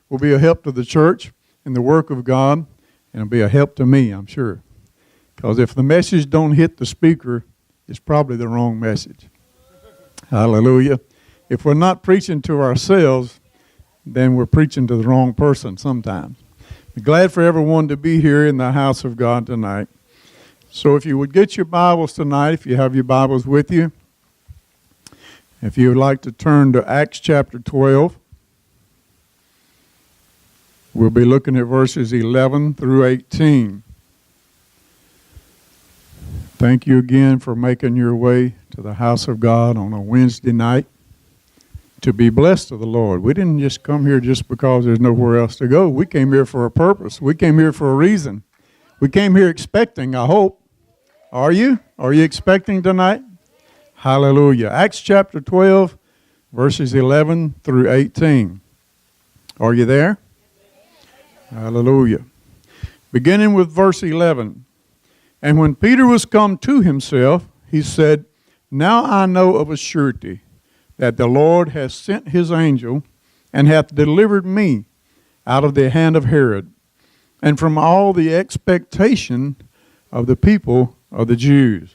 will be a help to the church and the work of God, and it'll be a help to me, I'm sure. Because if the message don't hit the speaker, it's probably the wrong message. Hallelujah. If we're not preaching to ourselves, then we're preaching to the wrong person sometimes. I'm glad for everyone to be here in the house of God tonight. So if you would get your Bibles tonight, if you have your Bibles with you, if you would like to turn to Acts chapter 12, we'll be looking at verses 11 through 18. Thank you again for making your way to the house of God on a Wednesday night to be blessed of the Lord. We didn't just come here just because there's nowhere else to go. We came here for a purpose. We came here for a reason. We came here expecting, I hope. Are you? Are you expecting tonight? Hallelujah. Acts chapter 12, verses 11 through 18. Are you there? Hallelujah. Beginning with verse 11. And when Peter was come to himself, he said, Now I know of a surety that the Lord hath sent his angel and hath delivered me out of the hand of Herod, and from all the expectation of the people of the Jews.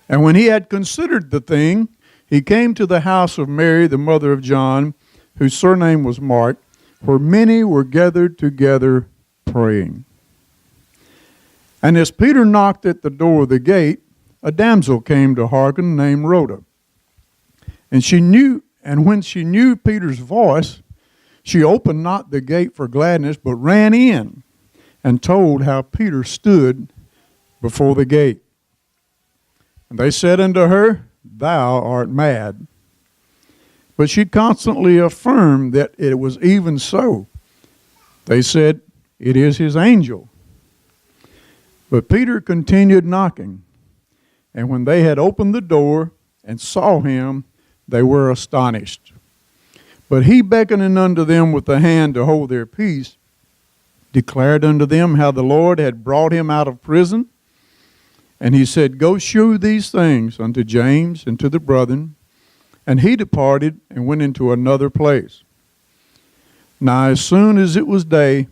And when he had considered the thing, he came to the house of Mary, the mother of John, whose surname was Mark, where many were gathered together praying. And as Peter knocked at the door of the gate, a damsel came to hearken named Rhoda. And when she knew Peter's voice, she opened not the gate for gladness, but ran in and told how Peter stood before the gate. And they said unto her, Thou art mad. But she constantly affirmed that it was even so. They said, It is his angel. But Peter continued knocking. And when they had opened the door and saw him, they were astonished. But he, beckoning unto them with the hand to hold their peace, declared unto them how the Lord had brought him out of prison. And he said, Go shew these things unto James and to the brethren. And he departed and went into another place. Now as soon as it was day,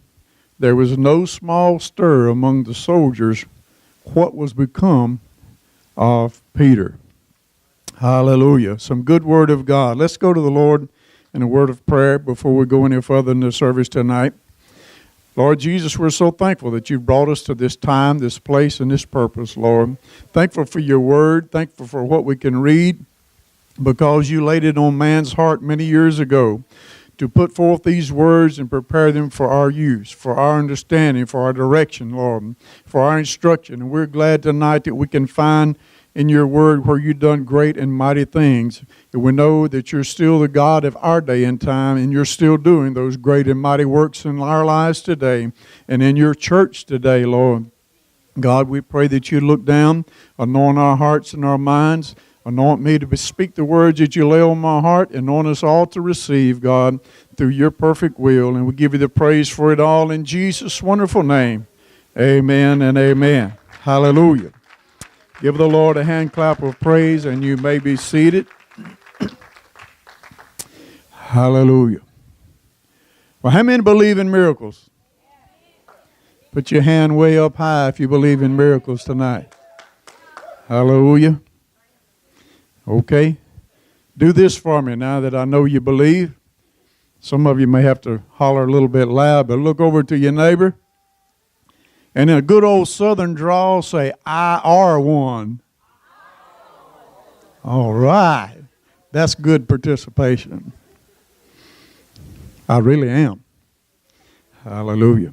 there was no small stir among the soldiers what was become of Peter. Hallelujah. Some good word of God. Let's go to the Lord in a word of prayer before we go any further in the service tonight. Lord Jesus, we're so thankful that you've brought us to this time, this place, and this purpose, Lord. Thankful for your word. Thankful for what we can read because you laid it on man's heart many years ago to put forth these words and prepare them for our use, for our understanding, for our direction, Lord, for our instruction. And we're glad tonight that we can find in your word where you've done great and mighty things. And we know that you're still the God of our day and time, and you're still doing those great and mighty works in our lives today and in your church today, Lord. God, we pray that you look down, anoint our hearts and our minds, anoint me to speak the words that you lay on my heart, anoint us all to receive, God, through your perfect will. And we give you the praise for it all in Jesus' wonderful name. Amen and amen. Hallelujah. Give the Lord a hand clap of praise, and you may be seated. Hallelujah. Well, how many believe in miracles? Put your hand way up high if you believe in miracles tonight. Hallelujah. Okay. Do this for me now that I know you believe. Some of you may have to holler a little bit loud, but look over to your neighbor. And in a good old southern drawl, say, I are one. All right. That's good participation. I really am. Hallelujah.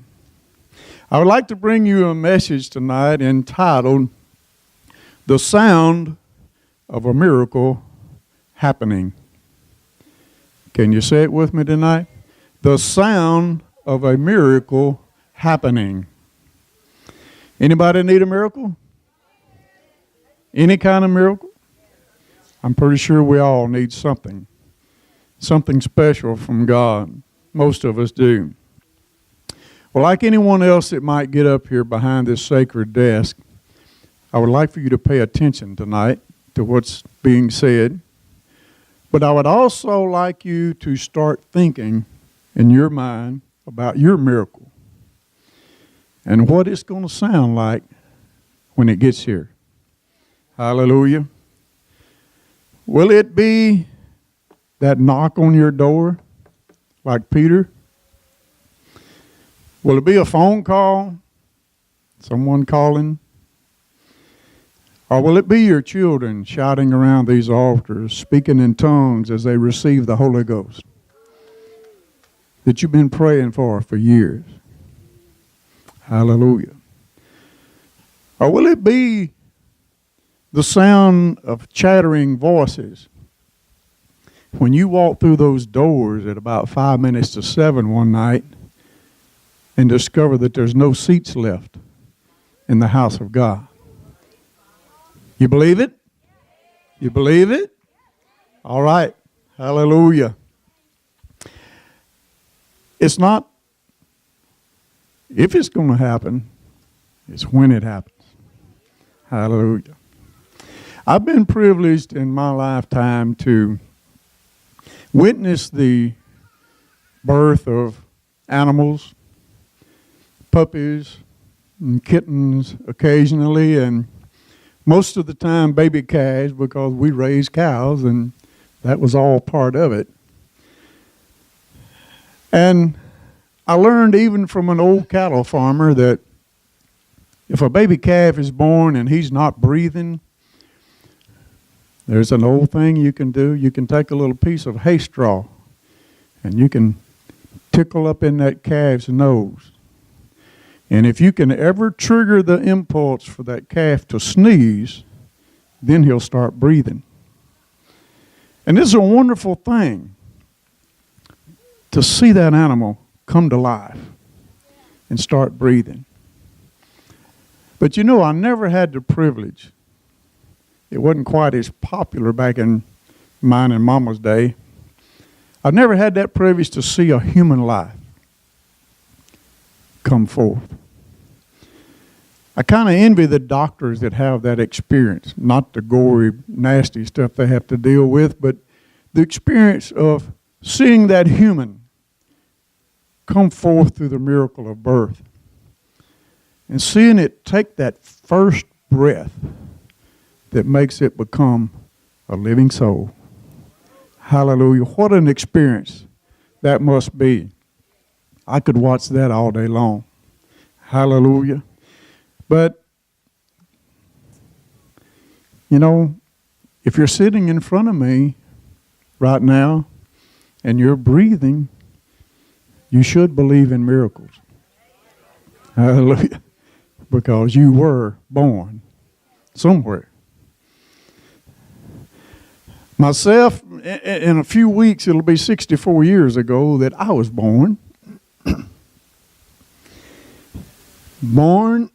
I would like to bring you a message tonight entitled, The Sound of a Miracle Happening. Can you say it with me tonight? The sound of a miracle happening. Anybody need a miracle? Any kind of miracle? I'm pretty sure we all need something. Something special from God. Most of us do. Well, like anyone else that might get up here behind this sacred desk, I would like for you to pay attention tonight to what's being said. But I would also like you to start thinking in your mind about your miracle and what it's going to sound like when it gets here. Hallelujah. Will it be that knock on your door like Peter? Will it be a phone call? Someone calling? Or will it be your children shouting around these altars, speaking in tongues as they receive the Holy Ghost that you've been praying for years? Hallelujah. Or will it be the sound of chattering voices when you walk through those doors at about 5 minutes to 7 one night and discover that there's no seats left in the house of God? You believe it? You believe it? All right. Hallelujah. It's not if it's going to happen, it's when it happens. Hallelujah. I've been privileged in my lifetime to witness the birth of animals, puppies, and kittens occasionally, and most of the time baby calves, because we raise cows, and that was all part of it. And I learned even from an old cattle farmer that if a baby calf is born and he's not breathing, there's an old thing you can do. You can take a little piece of hay straw and you can tickle up in that calf's nose. And if you can ever trigger the impulse for that calf to sneeze, then he'll start breathing. And this is a wonderful thing to see that animal come to life and start breathing. But you know, I never had the privilege. It wasn't quite as popular back in mine and Mama's day. I've never had that privilege to see a human life come forth. I kind of envy the doctors that have that experience, not the gory, nasty stuff they have to deal with, but the experience of seeing that human come forth through the miracle of birth and seeing it take that first breath that makes it become a living soul. Hallelujah. What an experience that must be. I could watch that all day long. Hallelujah. But, you know, if you're sitting in front of me right now and you're breathing, you should believe in miracles. Hallelujah. Because you were born somewhere. Myself, in a few weeks, it'll be 64 years ago that I was born. Born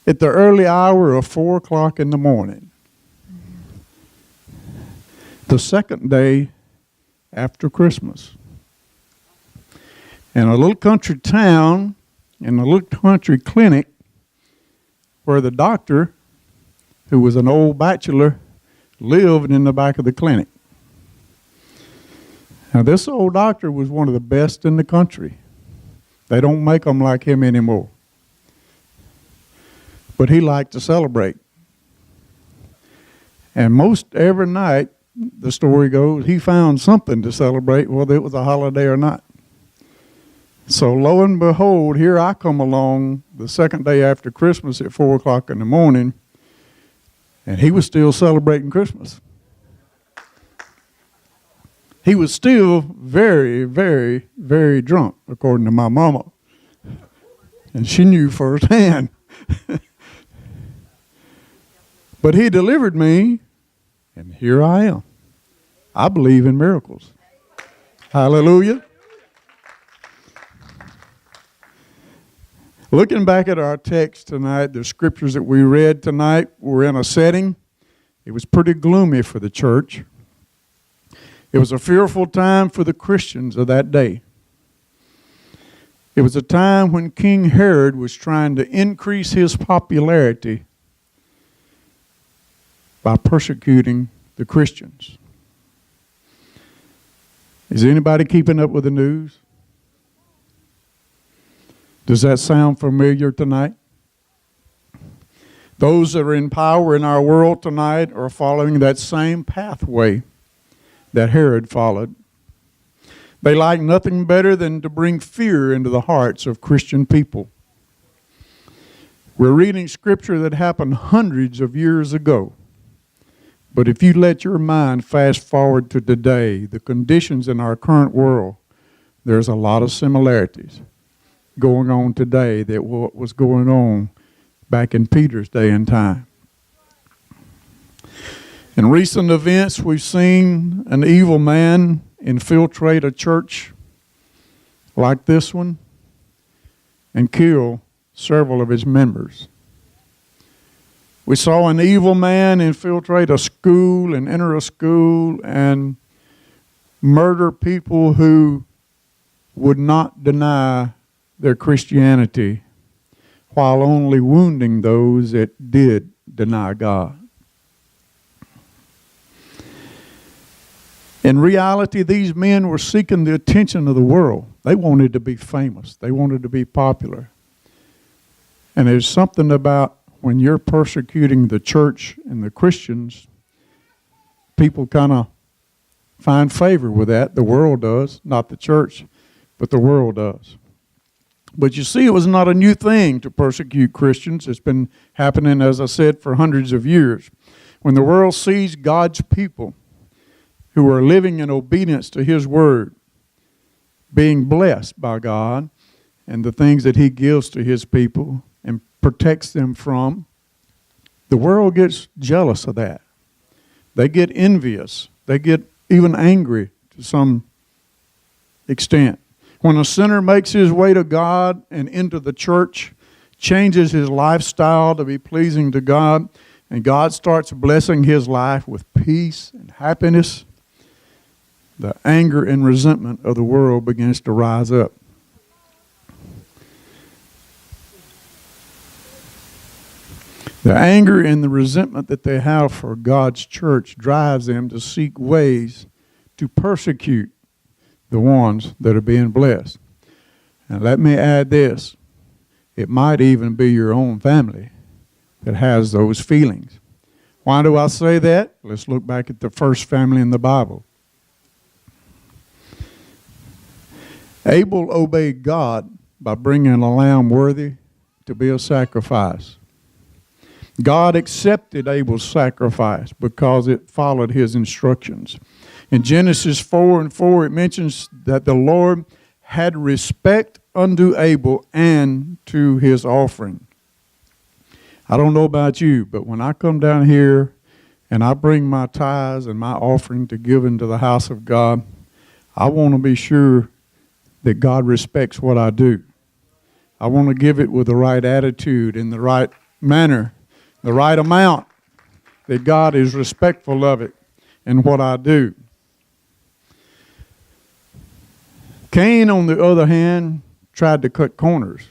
at the early hour of 4 o'clock in the morning. The second day after Christmas. In a little country town, in a little country clinic, where the doctor, who was an old bachelor, lived in the back of the clinic. Now, this old doctor was one of the best in the country. They don't make them like him anymore. But he liked to celebrate. And most every night, the story goes, he found something to celebrate, whether it was a holiday or not. So lo and behold, here I come along the second day after Christmas at 4 o'clock in the morning, and he was still celebrating Christmas. He was still very, very, very drunk, according to my mama. And she knew firsthand. But he delivered me, and here I am. I believe in miracles. Hallelujah. Looking back at our text tonight, the scriptures that we read tonight were in a setting. It was pretty gloomy for the church. It was a fearful time for the Christians of that day. It was a time when King Herod was trying to increase his popularity by persecuting the Christians. Is anybody keeping up with the news? Does that sound familiar tonight? Those that are in power in our world tonight are following that same pathway that Herod followed. They like nothing better than to bring fear into the hearts of Christian people. We're reading scripture that happened hundreds of years ago. But if you let your mind fast forward to today, the conditions in our current world, there's a lot of similarities going on today that what was going on back in Peter's day and time. In recent events, we've seen an evil man infiltrate a church like this one and kill several of its members. We saw an evil man infiltrate a school and enter a school and murder people who would not deny their Christianity, while only wounding those that did deny God. In reality, these men were seeking the attention of the world. They wanted to be famous. They wanted to be popular. And there's something about when you're persecuting the church and the Christians, people kind of find favor with that. The world does, not the church, but the world does. But you see, it was not a new thing to persecute Christians. It's been happening, as I said, for hundreds of years. When the world sees God's people who are living in obedience to His word, being blessed by God and the things that He gives to His people and protects them from, the world gets jealous of that. They get envious. They get even angry to some extent. When a sinner makes his way to God and into the church, changes his lifestyle to be pleasing to God, and God starts blessing his life with peace and happiness, the anger and resentment of the world begins to rise up. The anger and the resentment that they have for God's church drives them to seek ways to persecute the ones that are being blessed. And let me add this. It might even be your own family that has those feelings. Why do I say that? Let's look back at the first family in the Bible. Abel obeyed God by bringing a lamb worthy to be a sacrifice. God accepted Abel's sacrifice because it followed his instructions. In Genesis 4:4, it mentions that the Lord had respect unto Abel and to his offering. I don't know about you, but when I come down here and I bring my tithes and my offering to give into the house of God, I want to be sure that God respects what I do. I want to give it with the right attitude, in the right manner, the right amount, that God is respectful of it and what I do. Cain, on the other hand, tried to cut corners.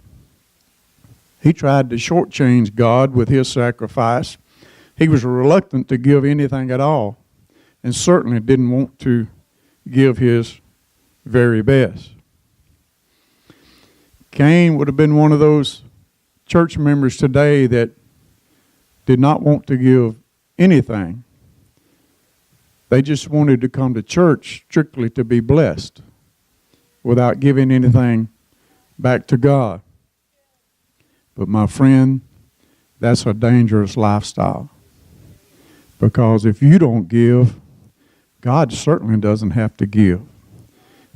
He tried to shortchange God with his sacrifice. He was reluctant to give anything at all, and certainly didn't want to give his very best. Cain would have been one of those church members today that did not want to give anything. They just wanted to come to church strictly to be blessed without giving anything back to God. But my friend, that's a dangerous lifestyle. Because if you don't give, God certainly doesn't have to give.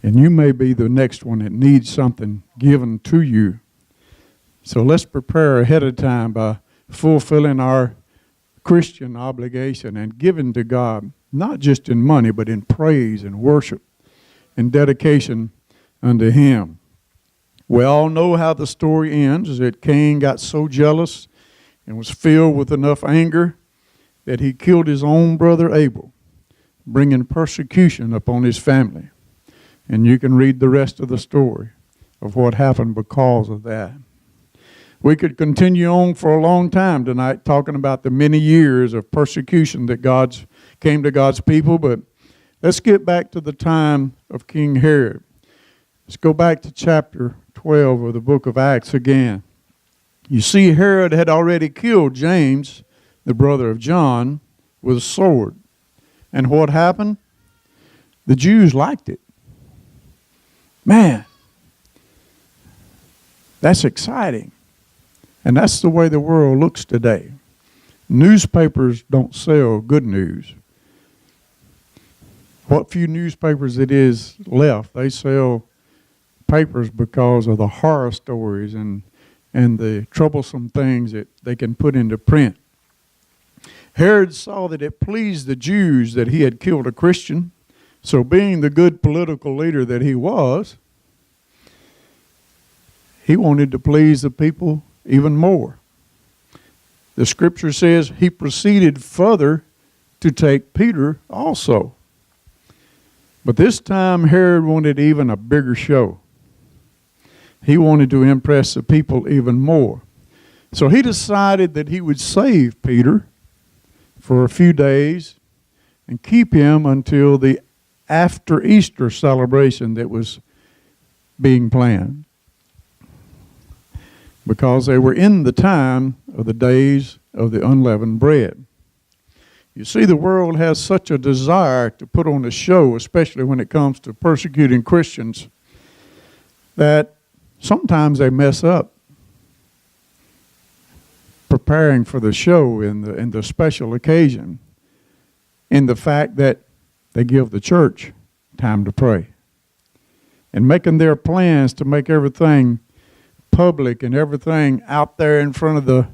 And you may be the next one that needs something given to you. So let's prepare ahead of time by fulfilling our Christian obligation and giving to God, not just in money, but in praise and worship and dedication unto Him. We all know how the story ends, is that Cain got so jealous and was filled with enough anger that he killed his own brother Abel, bringing persecution upon his family. And you can read the rest of the story of what happened because of that. We could continue on for a long time tonight talking about the many years of persecution that came to God's people, but let's get back to the time of King Herod. Let's go back to chapter 12 of the book of Acts again. You see, Herod had already killed James, the brother of John, with a sword. And what happened? The Jews liked it. Man, that's exciting. And that's the way the world looks today. Newspapers don't sell good news. What few newspapers it is left, they sell papers because of the horror stories and the troublesome things that they can put into print. Herod saw that it pleased the Jews that he had killed a Christian. So being the good political leader that he was, he wanted to please the people even more. The scripture says he proceeded further to take Peter also. But this time Herod wanted even a bigger show. He wanted to impress the people even more. So he decided that he would save Peter for a few days and keep him until the after Easter celebration that was being planned, because they were in the time of the days of the unleavened bread. You see, the world has such a desire to put on a show, especially when it comes to persecuting Christians, that sometimes they mess up preparing for the show in the special occasion, in the fact that they give the church time to pray, and making their plans to make everything public and everything out there in front of the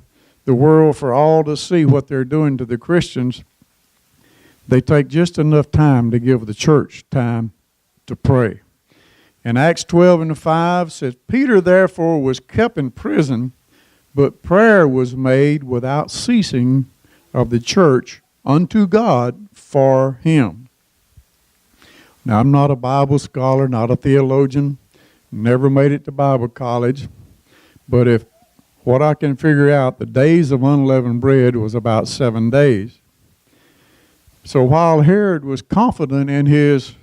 world for all to see what they're doing to the Christians. They take just enough time to give the church time to pray. And Acts 12:5 says, Peter therefore was kept in prison, but prayer was made without ceasing of the church unto God for him. Now, I'm not a Bible scholar, not a theologian, never made it to Bible college, but if what I can figure out, the days of unleavened bread was about 7 days. So while Herod was confident in his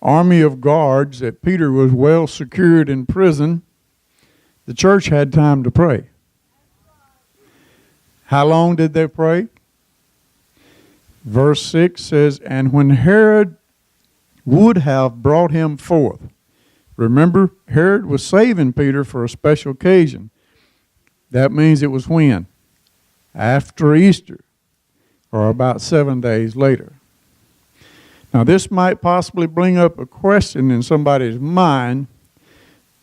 army of guards that Peter was well secured in prison, the church had time to pray. How long did they pray? Verse 6 says, and when Herod would have brought him forth. Remember, Herod was saving Peter for a special occasion. That means it was when? After Easter, or about 7 days later. Now, this might possibly bring up a question in somebody's mind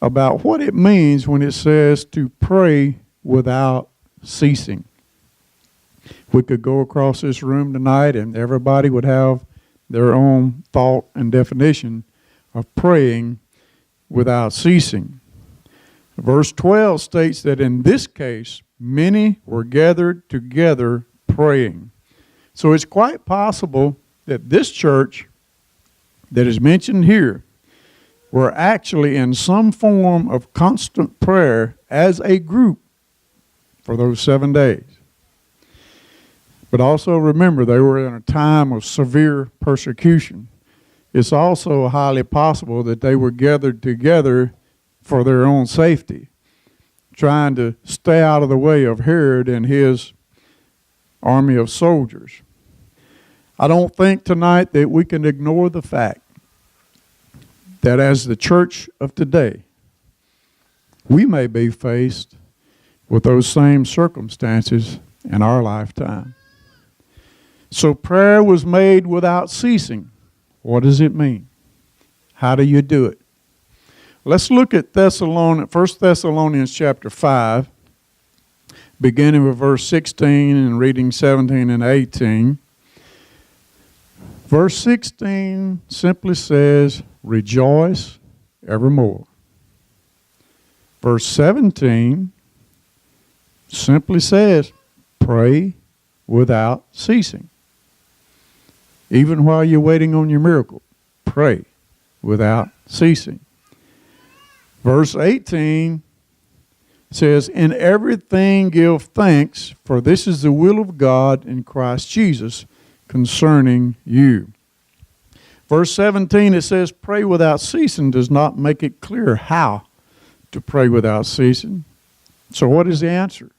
about what it means when it says to pray without ceasing. We could go across this room tonight and everybody would have their own thought and definition of praying without ceasing. Verse 12 states that in this case, many were gathered together praying. So it's quite possible that this church that is mentioned here were actually in some form of constant prayer as a group for those 7 days. But also remember, they were in a time of severe persecution. It's also highly possible that they were gathered together for their own safety, trying to stay out of the way of Herod and his army of soldiers. I don't think tonight that we can ignore the fact that as the church of today, we may be faced with those same circumstances in our lifetime. So prayer was made without ceasing. What does it mean? How do you do it? Let's look at 1 Thessalonians chapter 5, beginning with verse 16 and reading 17 and 18. Verse 16 simply says, rejoice evermore. Verse 17 simply says, pray without ceasing. Even while you're waiting on your miracle, pray without ceasing. Verse 18 says, in everything give thanks, for this is the will of God in Christ Jesus concerning you. Verse 17, it says, pray without ceasing does not make it clear how to pray without ceasing. So what is the answer?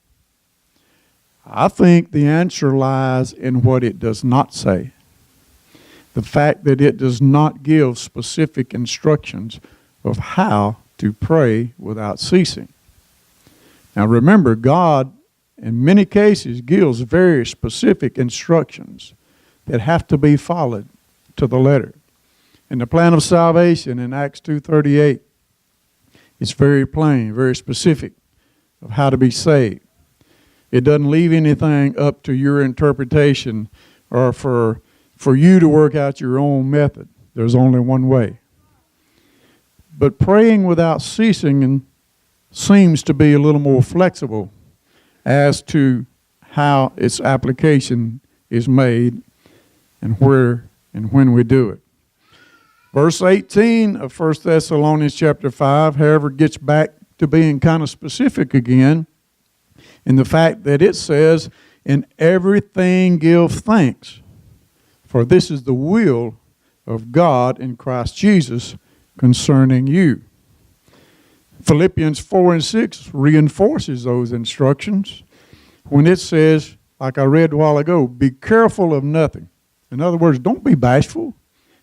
I think the answer lies in what it does not say. The fact that it does not give specific instructions of how to pray without ceasing. Now remember, God in many cases gives very specific instructions that have to be followed to the letter. In the plan of salvation in Acts 2:38, it's very plain, very specific of how to be saved. It doesn't leave anything up to your interpretation or for you to work out your own method. There's only one way. But praying without ceasing seems to be a little more flexible as to how its application is made and where and when we do it. Verse 18 of 1 Thessalonians chapter 5, however, gets back to being kind of specific again in the fact that it says, in everything give thanks, for this is the will of God in Christ Jesus concerning you. Philippians 4 and 6 reinforces those instructions when it says, like I read a while ago, be careful of nothing. In other words, don't be bashful.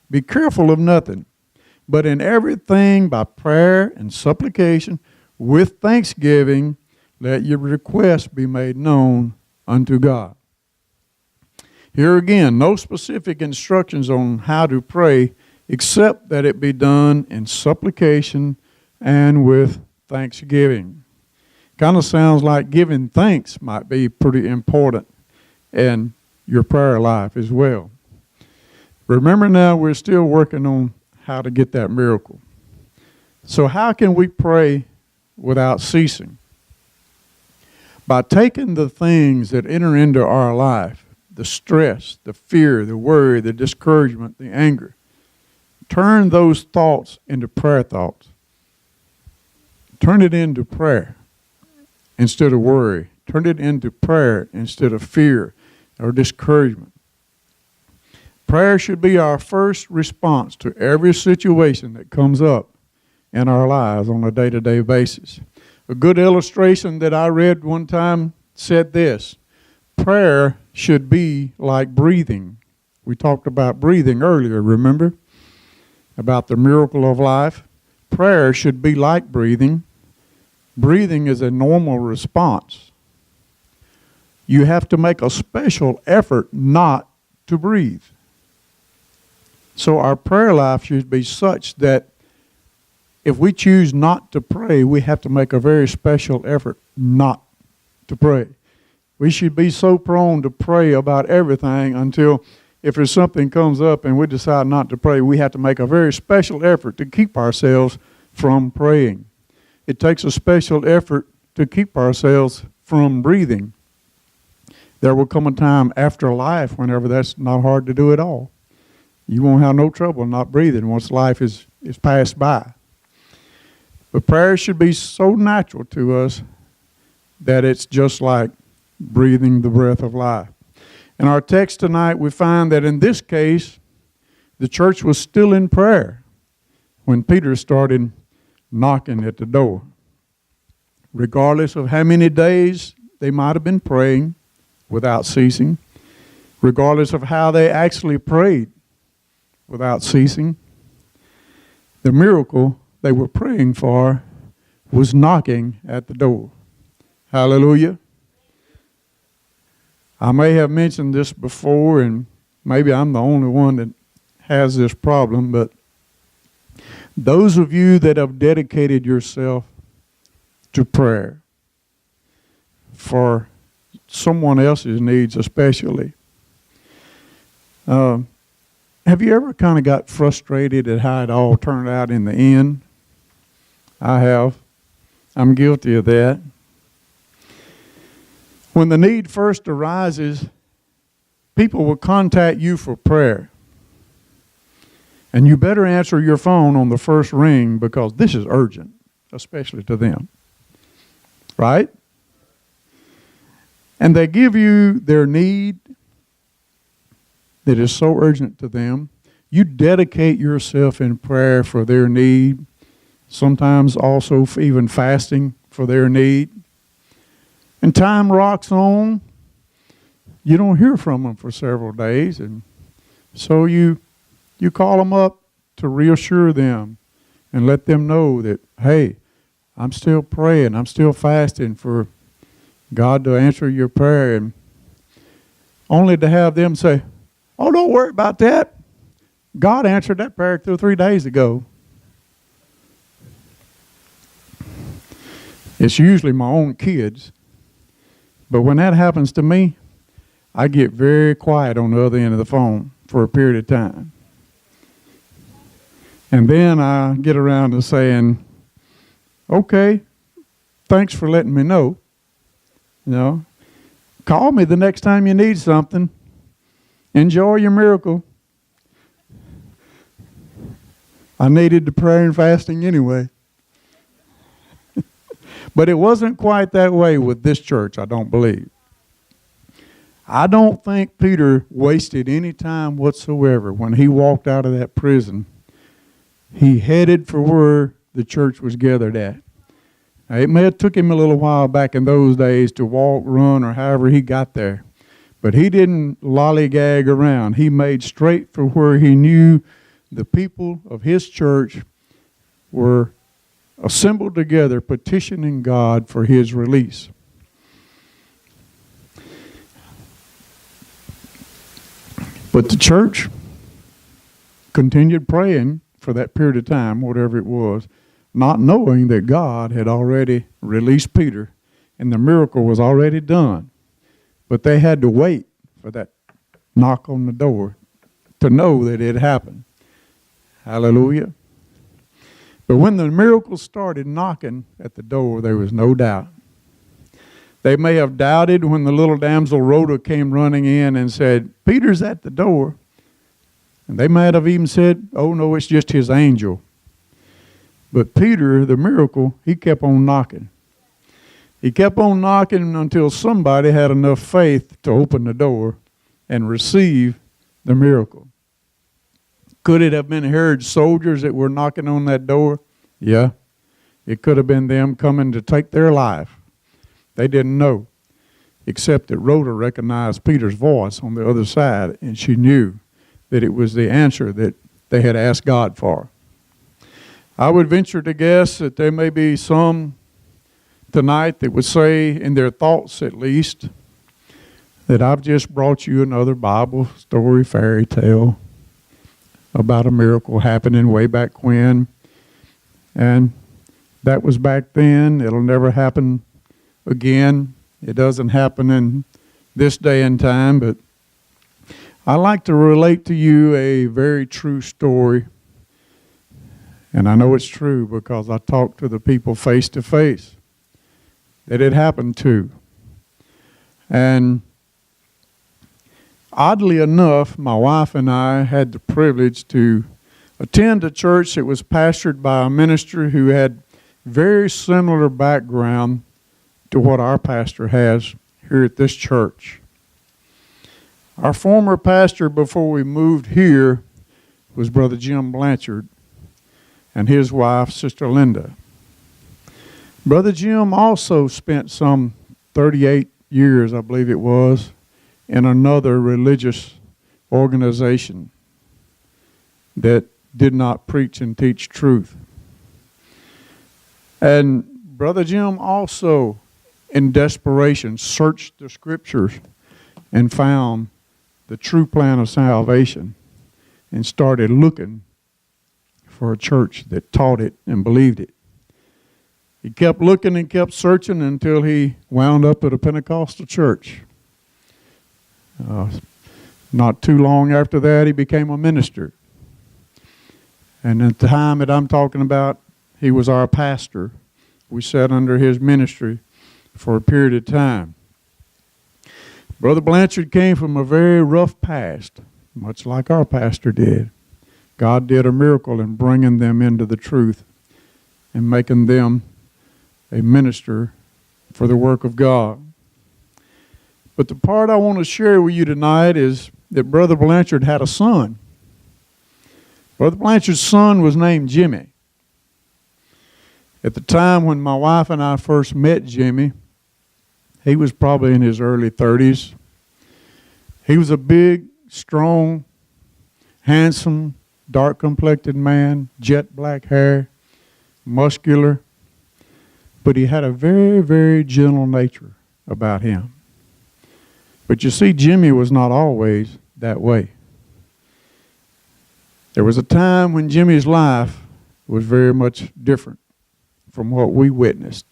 Be careful of nothing, but in everything by prayer and supplication with thanksgiving, let your requests be made known unto God. Here again, no specific instructions on how to pray except that it be done in supplication and with thanksgiving. Kind of sounds like giving thanks might be pretty important in your prayer life as well. Remember now, we're still working on how to get that miracle. So how can we pray without ceasing? By taking the things that enter into our life, the stress, the fear, the worry, the discouragement, the anger, turn those thoughts into prayer thoughts. Turn it into prayer instead of worry. Turn it into prayer instead of fear or discouragement. Prayer should be our first response to every situation that comes up in our lives on a day-to-day basis. A good illustration that I read one time said this: prayer should be like breathing. We talked about breathing earlier, remember? About the miracle of life. Prayer should be like breathing. Breathing is a normal response. You have to make a special effort not to breathe. So our prayer life should be such that if we choose not to pray, we have to make a very special effort not to pray. We should be so prone to pray about everything until if there's something comes up and we decide not to pray, we have to make a very special effort to keep ourselves from praying. It takes a special effort to keep ourselves from breathing. There will come a time after life whenever that's not hard to do at all. You won't have no trouble not breathing once life is passed by. But prayer should be so natural to us that it's just like breathing the breath of life. In our text tonight, we find that in this case, the church was still in prayer when Peter started knocking at the door. Regardless of how many days they might have been praying without ceasing, regardless of how they actually prayed without ceasing, the miracle they were praying for was knocking at the door. Hallelujah. I may have mentioned this before, and maybe I'm the only one that has this problem, but those of you that have dedicated yourself to prayer for someone else's needs especially, have you ever kind of got frustrated at how it all turned out in the end? I have. I'm guilty of that. When the need first arises, people will contact you for prayer. And you better answer your phone on the first ring because this is urgent, especially to them. Right? And they give you their need that is so urgent to them. you dedicate yourself in prayer for their need, sometimes also even fasting for their need. And time rocks on. You don't hear from them for several days, and so you call them up to reassure them and let them know that, hey, I'm still praying, I'm still fasting for God to answer your prayer, and only to have them say, oh, don't worry about that. God answered that prayer 2 or 3 days ago. It's usually my own kids. But when that happens to me, I get very quiet on the other end of the phone for a period of time. And then I get around to saying, okay, thanks for letting me know. You know, call me the next time you need something. Enjoy your miracle. I needed the prayer and fasting anyway. But it wasn't quite that way with this church, I don't believe. I don't think Peter wasted any time whatsoever when he walked out of that prison. He headed for where the church was gathered at. Now, it may have took him a little while back in those days to walk, run, or however he got there. But he didn't lollygag around. He made straight for where he knew the people of his church were assembled together, petitioning God for his release. But the church continued praying for that period of time, whatever it was, not knowing that God had already released Peter and the miracle was already done. But they had to wait for that knock on the door to know that it happened. Hallelujah. But when the miracle started knocking at the door, there was no doubt. They may have doubted when the little damsel Rhoda came running in and said, Peter's at the door. And they might have even said, oh no, it's just his angel. But Peter, the miracle, he kept on knocking. He kept on knocking until somebody had enough faith to open the door and receive the miracle. Could it have been Herod's soldiers that were knocking on that door? Yeah. It could have been them coming to take their life. They didn't know, except that Rhoda recognized Peter's voice on the other side, and she knew that it was the answer that they had asked God for. I would venture to guess that there may be some tonight that would say, in their thoughts at least, that I've just brought you another Bible story, fairy tale about a miracle happening way back when. And that was back then. It'll never happen again. It doesn't happen in this day and time, but I like to relate to you a very true story. And I know it's true because I talked to the people face to face that it happened to. And oddly enough, my wife and I had the privilege to attend a church that was pastored by a minister who had very similar background to what our pastor has here at this church. Our former pastor before we moved here was Brother Jim Blanchard and his wife, Sister Linda. Brother Jim also spent some 38 years, I believe it was, in another religious organization that did not preach and teach truth. And Brother Jim also, in desperation, searched the scriptures and found the true plan of salvation and started looking for a church that taught it and believed it. He kept looking and kept searching until he wound up at a Pentecostal church. Not too long after that, he became a minister. And at the time that I'm talking about, he was our pastor. We sat under his ministry for a period of time. Brother Blanchard came from a very rough past, much like our pastor did. God did a miracle in bringing them into the truth and making them a minister for the work of God. But the part I want to share with you tonight is that Brother Blanchard had a son. Brother Blanchard's son was named Jimmy. At the time when my wife and I first met Jimmy, he was probably in his early 30s. He was a big, strong, handsome, dark-complected man, jet black hair, muscular, but he had a very, very gentle nature about him. But you see, Jimmy was not always that way. There was a time when Jimmy's life was very much different from what we witnessed.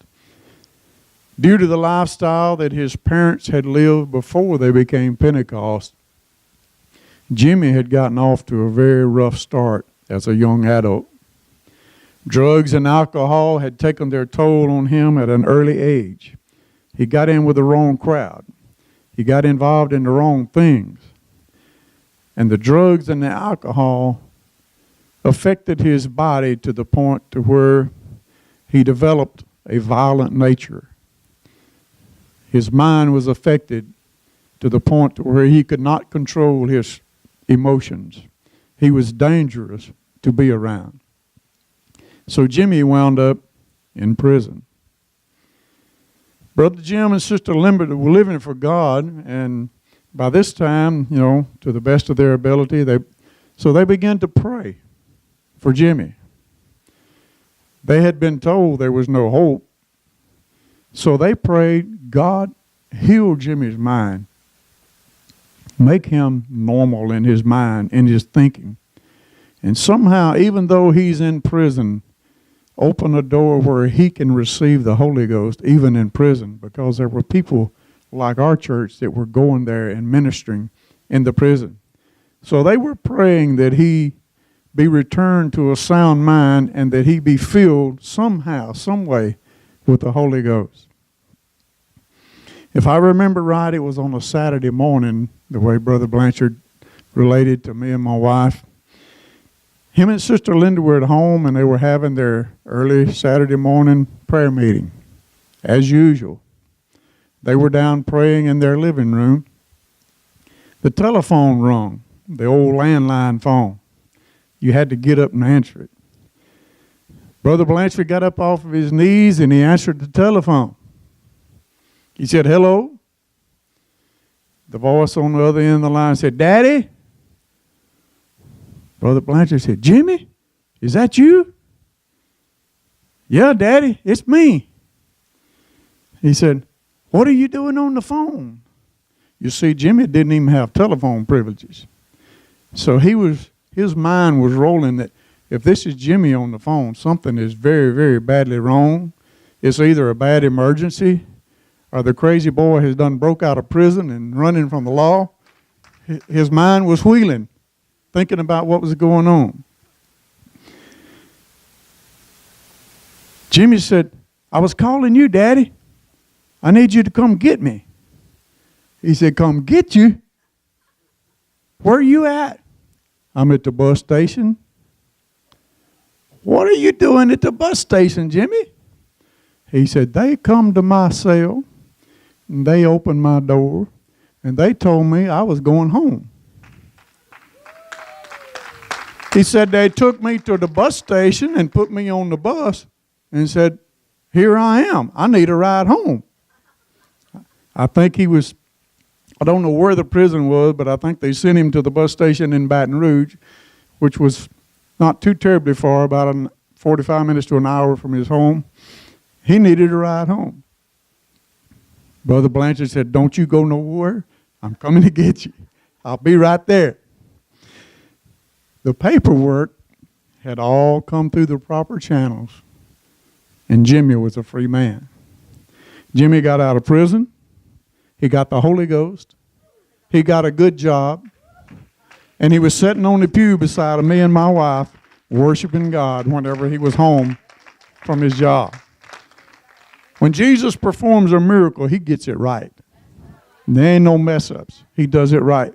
Due to the lifestyle that his parents had lived before they became Pentecost, Jimmy had gotten off to a very rough start as a young adult. Drugs and alcohol had taken their toll on him at an early age. He got in with the wrong crowd. He got involved in the wrong things. And the drugs and the alcohol affected his body to the point to where he developed a violent nature. His mind was affected to the point to where he could not control his emotions. He was dangerous to be around. So Jimmy wound up in prison. Brother Jim and Sister Lambert were living for God, and by this time, to the best of their ability, they began to pray for Jimmy. They had been told there was no hope, so they prayed, God, heal Jimmy's mind. Make him normal in his mind, in his thinking. And somehow, even though he's in prison, open a door where he can receive the Holy Ghost, even in prison, because there were people like our church that were going there and ministering in the prison. So they were praying that he be returned to a sound mind and that he be filled somehow, some way, with the Holy Ghost. If I remember right, it was on a Saturday morning, the way Brother Blanchard related to me and my wife. Him and Sister Linda were at home, and they were having their early Saturday morning prayer meeting, as usual. They were down praying in their living room. The telephone rung, the old landline phone. You had to get up and answer it. Brother Blanchard got up off of his knees, and he answered the telephone. He said, hello. The voice on the other end of the line said, Daddy? Brother Blanchard said, Jimmy, is that you? Yeah, Daddy, it's me. He said, what are you doing on the phone? You see, Jimmy didn't even have telephone privileges. So his mind was rolling that if this is Jimmy on the phone, something is very, very badly wrong. It's either a bad emergency or the crazy boy has done broke out of prison and running from the law. His mind was wheeling, thinking about what was going on. Jimmy said, I was calling you, Daddy. I need you to come get me. He said, come get you? Where are you at? I'm at the bus station. What are you doing at the bus station, Jimmy? He said, they come to my cell, and they opened my door, and they told me I was going home. He said they took me to the bus station and put me on the bus and said, here I am. I need a ride home. I think I don't know where the prison was, but I think they sent him to the bus station in Baton Rouge, which was not too terribly far, about 45 minutes to an hour from his home. He needed a ride home. Brother Blanchard said, don't you go nowhere. I'm coming to get you. I'll be right there. The paperwork had all come through the proper channels, and Jimmy was a free man. Jimmy got out of prison. He got the Holy Ghost. He got a good job. And he was sitting on the pew beside me and my wife, worshiping God whenever he was home from his job. When Jesus performs a miracle, he gets it right. There ain't no mess-ups. He does it right.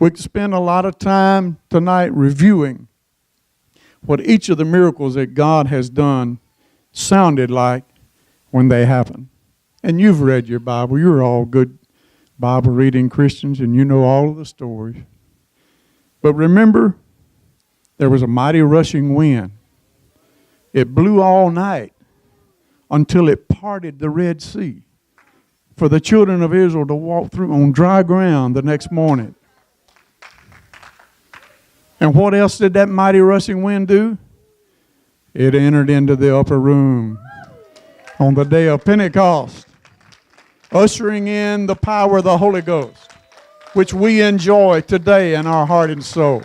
We could spend a lot of time tonight reviewing what each of the miracles that God has done sounded like when they happened. And you've read your Bible. You're all good Bible-reading Christians, and you know all of the stories. But remember, there was a mighty rushing wind. It blew all night until it parted the Red Sea for the children of Israel to walk through on dry ground the next morning. And what else did that mighty rushing wind do? It entered into the upper room on the day of Pentecost, ushering in the power of the Holy Ghost, which we enjoy today in our heart and soul.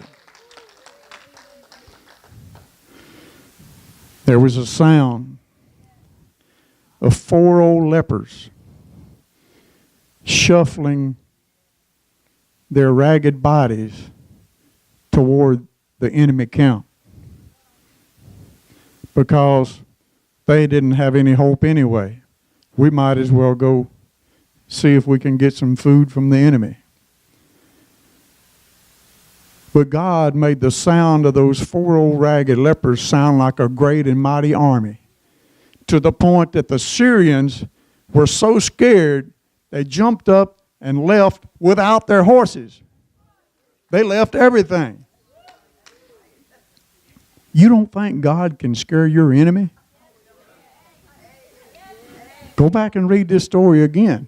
There was a sound of 4 old lepers shuffling their ragged bodies toward the enemy camp because they didn't have any hope anyway. We might as well go see if we can get some food from the enemy. But God made the sound of those 4 old ragged lepers sound like a great and mighty army, to the point that the Syrians were so scared they jumped up and left without their horses. They left everything. You don't think God can scare your enemy? Go back and read this story again.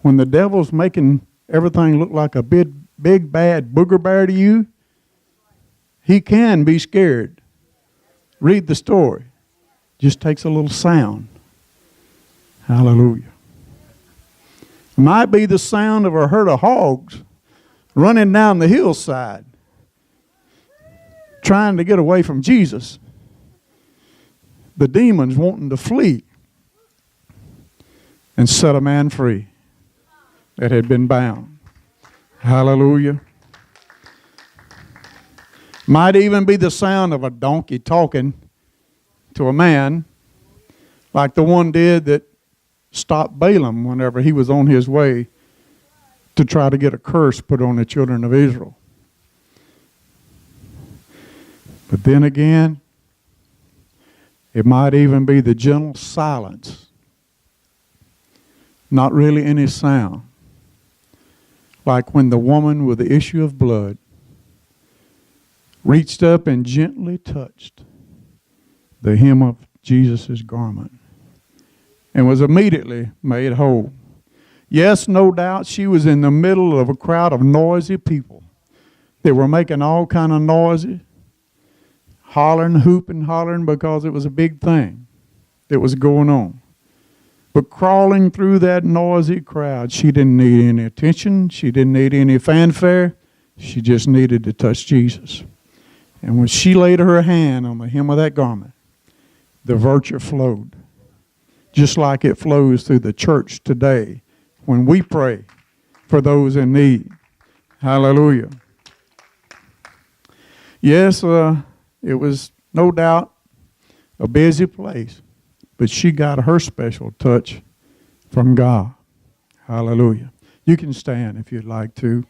When the devil's making everything look like a big bad booger bear to you, he can be scared. Read the story. Just takes a little sound. Hallelujah. It might be the sound of a herd of hogs running down the hillside, trying to get away from Jesus. The demons wanting to flee and set a man free that had been bound. Hallelujah. Might even be the sound of a donkey talking to a man, like the one did that stopped Balaam whenever he was on his way to try to get a curse put on the children of Israel. But then again, it might even be the gentle silence. Not really any sound. Like when the woman with the issue of blood reached up and gently touched the hem of Jesus' garment and was immediately made whole. Yes, no doubt she was in the middle of a crowd of noisy people. They were making all kind of noises, hollering, hooping, hollering, because it was a big thing that was going on. But crawling through that noisy crowd, she didn't need any attention. She didn't need any fanfare. She just needed to touch Jesus. And when she laid her hand on the hem of that garment, the virtue flowed, just like it flows through the church today when we pray for those in need. Hallelujah. Yes, it was no doubt a busy place, but she got her special touch from God. Hallelujah. You can stand if you'd like to.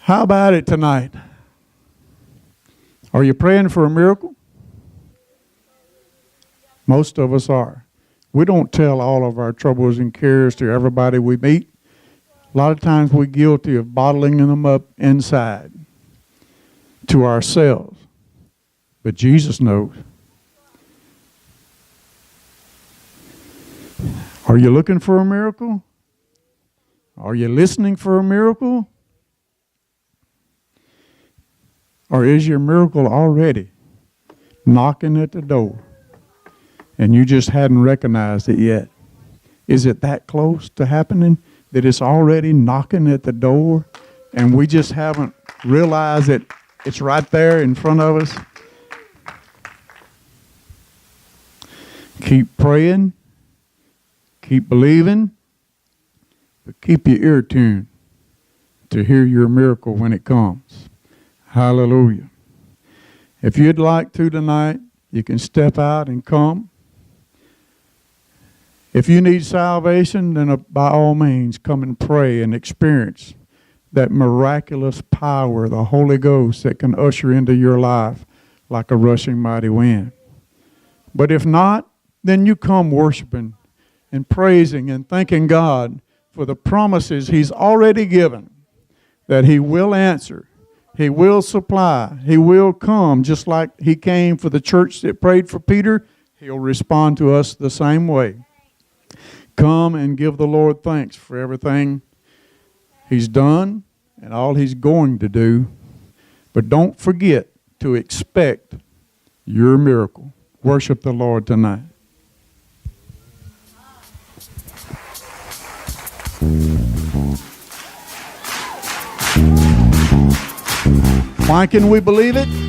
How about it tonight? Are you praying for a miracle? Most of us are. We don't tell all of our troubles and cares to everybody we meet. A lot of times we're guilty of bottling them up inside to ourselves. But Jesus knows. Are you looking for a miracle? Are you listening for a miracle? Or is your miracle already knocking at the door and you just hadn't recognized it yet? Is it that close to happening that it's already knocking at the door and we just haven't realized that it's right there in front of us? Keep praying, keep believing, but keep your ear tuned to hear your miracle when it comes. Hallelujah. If you'd like to tonight, you can step out and come. If you need salvation, then by all means, come and pray and experience that miraculous power of the Holy Ghost that can usher into your life like a rushing mighty wind. But if not, then you come worshiping and praising and thanking God for the promises He's already given, that He will answer He will supply. He will come, just like he came for the church that prayed for Peter. He'll respond to us the same way. Come and give the Lord thanks for everything he's done and all he's going to do. But don't forget to expect your miracle. Worship the Lord tonight. Why can we believe it?